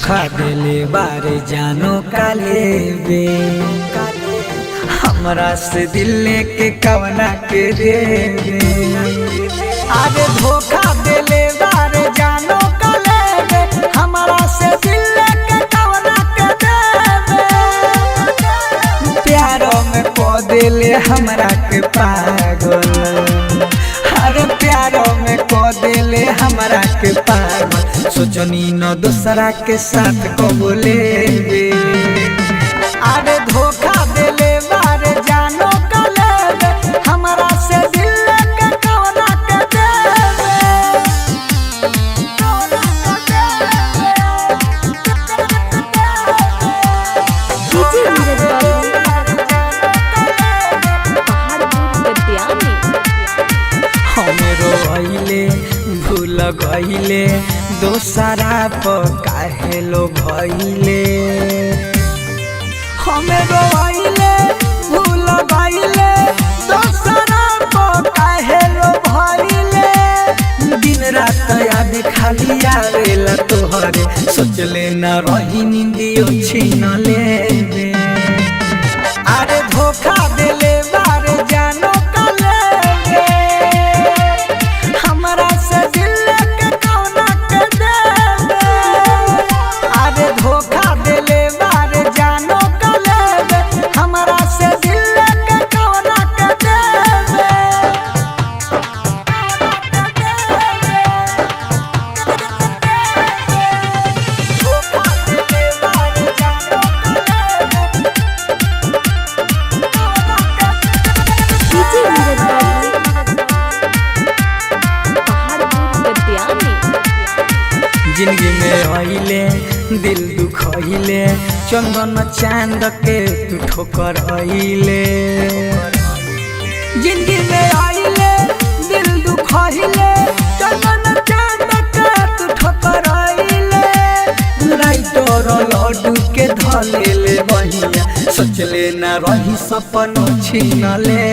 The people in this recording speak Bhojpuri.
धोखा देले बारे जानो काले बे हमरा से दिल लेके कवना के देवे। अरे धोखा देले बारे जानो काले बे हमरा से दिल लेके कवना के देवे। प्यारो में को देले हमरा के पागल, अरे प्यारो में को देले हमरा के पागल। सोचनी न दूसरा के साथ को बोले बे। अरे धोखा देले बारे जानो काले बे हमरा से दिल लेके कवना के देवे। डीजे नीरज बाबू पहाड़पुर गद्यानी। हमें रोइले भूल गइले दोसरा पर काहे लो भइले। हमें रोइले भूल गइले दोसरा पर काहे लो भइले। दिन रात याद खाली आवेला तोहरे, सोचले न रही नींदियो छीन लेबे। अरे धोखा देले बारे जानो काले बे हमरा से दिल लेके कवना के देवे। अरे धोखा देले बारे जानो काले बे हमरा से दिल लेके कवना के देवे। धोखा देले बारे जानो डीजे नीरज बाबू पहाड़पुर गद्यानी। जिंदगी में आइले दिल दुखइले चंदन चांद के तू ठोकर आइले। जिंदगी में आइले दिल दुखइले चंदन चांद के तू ठोकर आइले। राइटर लड्डू के धलेले बहिया, सोचले न रही सपनों छीन ले।